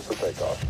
cleared for takeoff.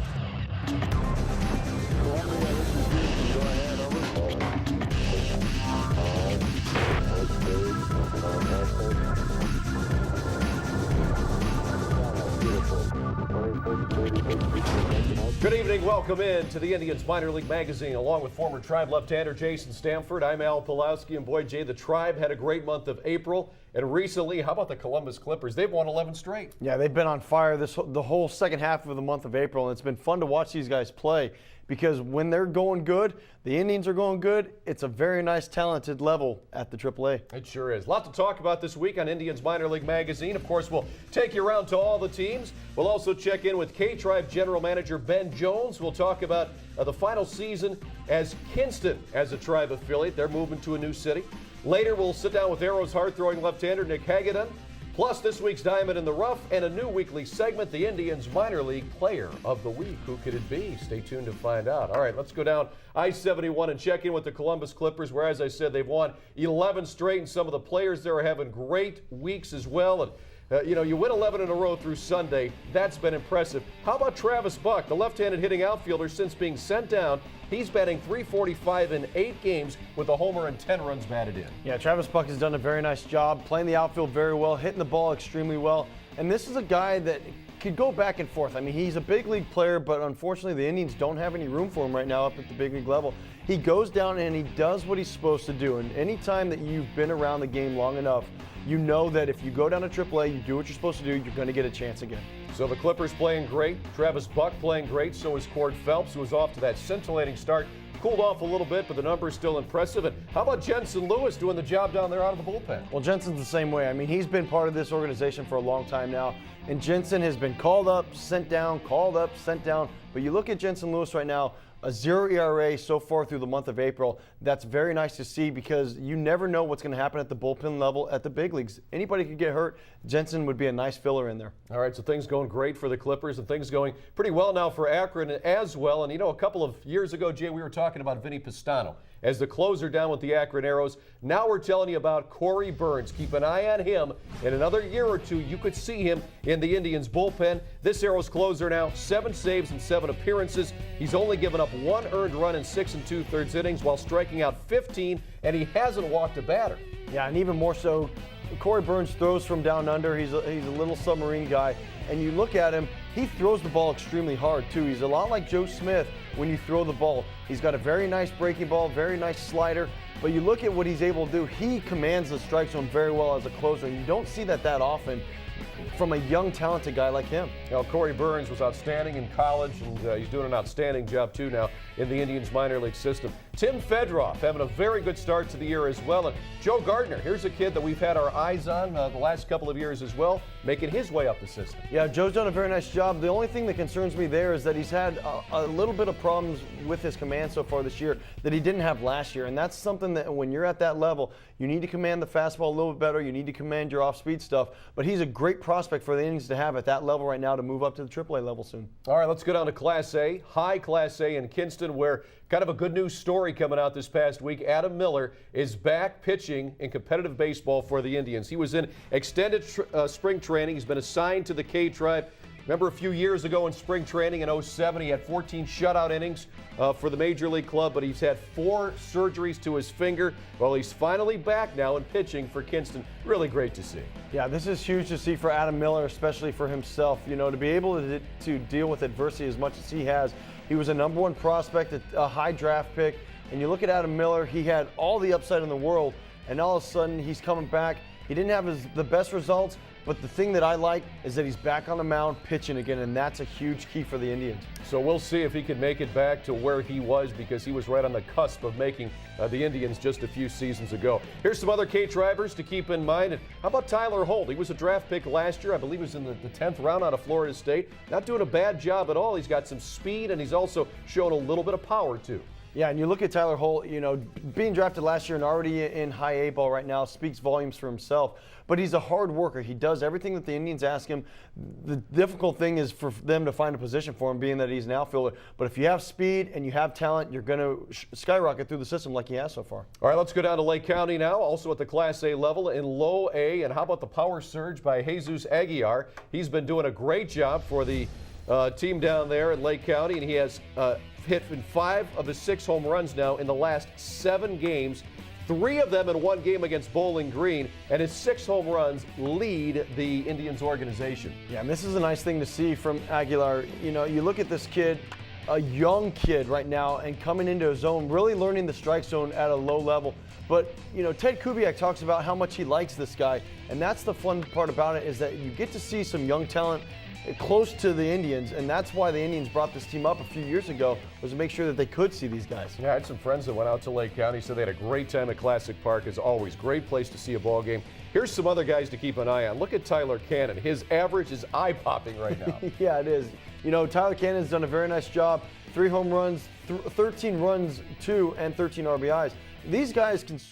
Good evening. Welcome in to the Indians Minor League Magazine. Along with former Tribe left-hander Jason Stamford, I'm Al Pulowski, and boy, Jay, the Tribe had a great month of April. And recently, how about the Columbus Clippers? They've won 11 straight. Yeah, they've been on fire the whole second half of the month of April, and it's been fun to watch these guys play because when they're going good, the Indians are going good. It's a very nice, talented level at the AAA. It sure is. A lot to talk about this week on Indians Minor League Magazine. Of course, we'll take you around to all the teams. We'll also check in with K-Tribe General Manager Ben Jones. We'll talk about the final season as Kinston as a Tribe affiliate. They're moving to a new city. Later, we'll sit down with Arrow's hard-throwing left-hander Nick Hagedorn. Plus, this week's Diamond in the Rough and a new weekly segment, the Indians Minor League Player of the Week. Who could it be? Stay tuned to find out. All right, let's go down I-71 and check in with the Columbus Clippers, where, as I said, they've won 11 straight, and some of the players there are having great weeks as well. And you win 11 in a row through Sunday. That's been impressive. How about Travis Buck, the left-handed hitting outfielder, since being sent down? He's batting .345 in 8 games with a homer and 10 runs batted in. Yeah, Travis Buck has done a very nice job playing the outfield very well, hitting the ball extremely well. And this is a guy that could go back and forth. I mean, he's a big league player, but unfortunately the Indians don't have any room for him right now up at the big league level. He goes down and he does what he's supposed to do. And anytime that you've been around the game long enough, you know that if you go down to AAA, you do what you're supposed to do, you're going to get a chance again. So the Clippers playing great, Travis Buck playing great, so is Cord Phelps, who was off to that scintillating start. Cooled off a little bit, but the number is still impressive. And how about Jensen Lewis doing the job down there out of the bullpen? Well, Jensen's the same way. I mean, he's been part of this organization for a long time now. And Jensen has been called up, sent down, called up, sent down. But you look at Jensen Lewis right now, a 0 ERA so far through the month of April. That's very nice to see because you never know what's going to happen at the bullpen level at the big leagues. Anybody could get hurt. Jensen would be a nice filler in there. All right, so things going great for the Clippers and things going pretty well now for Akron as well. And, a couple of years ago, Jay, we were talking about Vinny Pistano as the closer down with the Akron Arrows. Now we're telling you about Corey Burns. Keep an eye on him. In another year or two, you could see him in the Indians bullpen. This Arrows closer now, 7 saves and 7 appearances. He's only given up 1 earned run in 6 2/3 innings while striking out 15, and he hasn't walked a batter. Yeah, and even more so, Corey Burns throws from down under. He's a little submarine guy. And you look at him, he throws the ball extremely hard, too. He's a lot like Joe Smith when you throw the ball. He's got a very nice breaking ball, very nice slider. But you look at what he's able to do. He commands the strike zone very well as a closer. And you don't see that often from a young, talented guy like him. Corey Burns was outstanding in college, and he's doing an outstanding job, too, now in the Indians minor league system. Tim Fedroff having a very good start to the year as well. And Joe Gardner, here's a kid that we've had our eyes on the last couple of years as well, making his way up the system. Yeah, Joe's done a very nice job. The only thing that concerns me there is that he's had a little bit of problems with his command so far this year that he didn't have last year. And that's something that when you're at that level, you need to command the fastball a little bit better. You need to command your off-speed stuff. But he's a great prospect for the Indians to have at that level right now to move up to the AAA level soon. All right, let's go down to Class A, high Class A in Kinston, where kind of a good news story coming out this past week. Adam Miller is back pitching in competitive baseball for the Indians. He was in extended spring training. He's been assigned to the K-Tribe. Remember a few years ago in spring training in 07, he had 14 shutout innings for the Major League club, but he's had 4 surgeries to his finger. Well, he's finally back now and pitching for Kinston. Really great to see. Yeah, this is huge to see for Adam Miller, especially for himself. To be able to deal with adversity as much as he has. He was a #1 prospect, a high draft pick. And you look at Adam Miller, he had all the upside in the world, and all of a sudden he's coming back. He didn't have the best results, but the thing that I like is that he's back on the mound pitching again, and that's a huge key for the Indians. So we'll see if he can make it back to where he was, because he was right on the cusp of making the Indians just a few seasons ago. Here's some other K-Tribers to keep in mind. And how about Tyler Holt? He was a draft pick last year. I believe he was in the 10th round out of Florida State. Not doing a bad job at all. He's got some speed, and he's also shown a little bit of power, too. Yeah, and you look at Tyler Holt, being drafted last year and already in high A ball right now speaks volumes for himself. But he's a hard worker. He does everything that the Indians ask him. The difficult thing is for them to find a position for him, being that he's an outfielder. But if you have speed and you have talent, you're going to skyrocket through the system like he has so far. All right, let's go down to Lake County now, also at the Class A level in Low A. And how about the power surge by Jesus Aguiar? He's been doing a great job for the team down there in Lake County, and he has hit in 5 of his 6 home runs now in the last 7 games. 3 of them in one game against Bowling Green, and his 6 home runs lead the Indians organization. Yeah, and this is a nice thing to see from Aguilar. You know, you look at this kid, a young kid right now, and coming into his own, really learning the strike zone at a low level. But, you know, Ted Kubiak talks about how much he likes this guy, and that's the fun part about it, is that you get to see some young talent close to the Indians, and that's why the Indians brought this team up a few years ago, was to make sure that they could see these guys. Yeah, I had some friends that went out to Lake County, so they had a great time at Classic Park, as always. Great place to see a ball game. Here's some other guys to keep an eye on. Look at Tyler Cannon. His average is eye-popping right now. Yeah, it is. You know, Tyler Cannon's done a very nice job. 3 home runs, 13 runs, 2, and 13 RBIs. These guys can score.